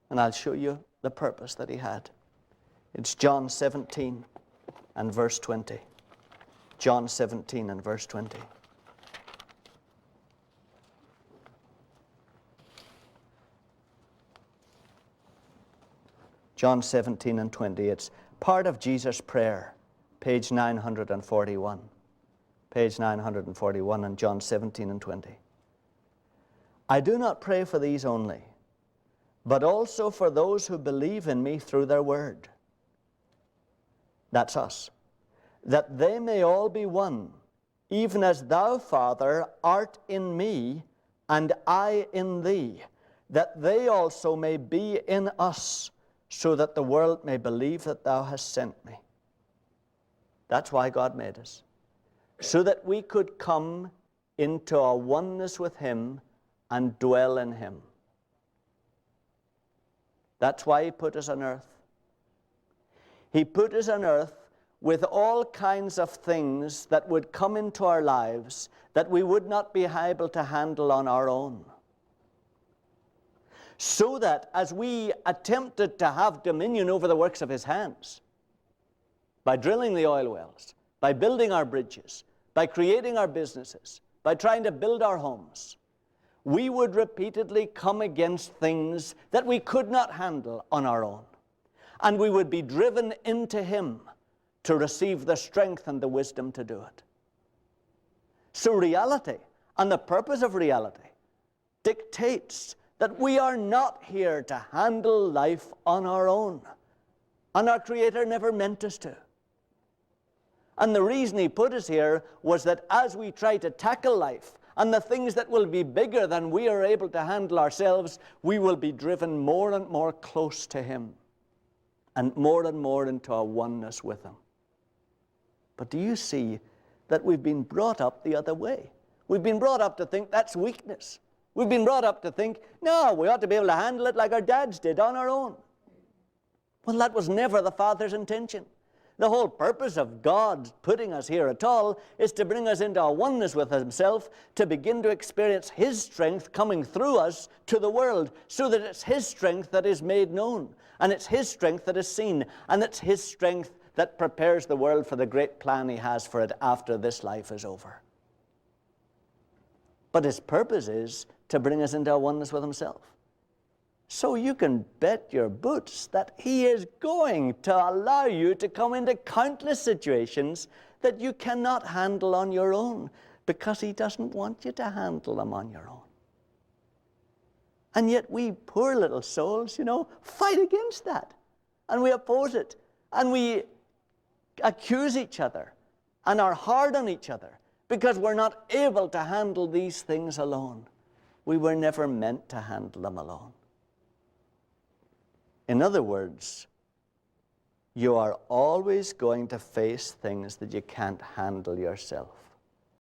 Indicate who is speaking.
Speaker 1: And I'll show you the purpose that he had. It's John 17 and verse 20. John 17 and verse 20. John 17 and 20. It's part of Jesus' prayer, page 941. Page 941 and John 17 and 20. I do not pray for these only, but also for those who believe in me through their word. That's us. That they may all be one, even as thou, Father, art in me, and I in thee, that they also may be in us, so that the world may believe that thou hast sent me. That's why God made us. So that we could come into a oneness with him and dwell in him. That's why he put us on earth. He put us on earth with all kinds of things that would come into our lives that we would not be able to handle on our own. So that as we attempted to have dominion over the works of his hands, by drilling the oil wells, by building our bridges, by creating our businesses, by trying to build our homes, we would repeatedly come against things that we could not handle on our own. And we would be driven into him to receive the strength and the wisdom to do it. So reality, and the purpose of reality, dictates that we are not here to handle life on our own. And our Creator never meant us to. And the reason he put us here was that as we try to tackle life and the things that will be bigger than we are able to handle ourselves, we will be driven more and more close to him and more into a oneness with him. But do you see that we've been brought up the other way? We've been brought up to think that's weakness. We've been brought up to think, no, we ought to be able to handle it like our dads did on our own. Well, that was never the Father's intention. The whole purpose of God putting us here at all is to bring us into a oneness with himself, to begin to experience his strength coming through us to the world, so that it's his strength that is made known, and it's his strength that is seen, and it's his strength that prepares the world for the great plan he has for it after this life is over. But his purpose is to bring us into a oneness with himself. So you can bet your boots that he is going to allow you to come into countless situations that you cannot handle on your own, because he doesn't want you to handle them on your own. And yet we poor little souls, fight against that. And we oppose it. And we accuse each other and are hard on each other because we're not able to handle these things alone. We were never meant to handle them alone. In other words, you are always going to face things that you can't handle yourself.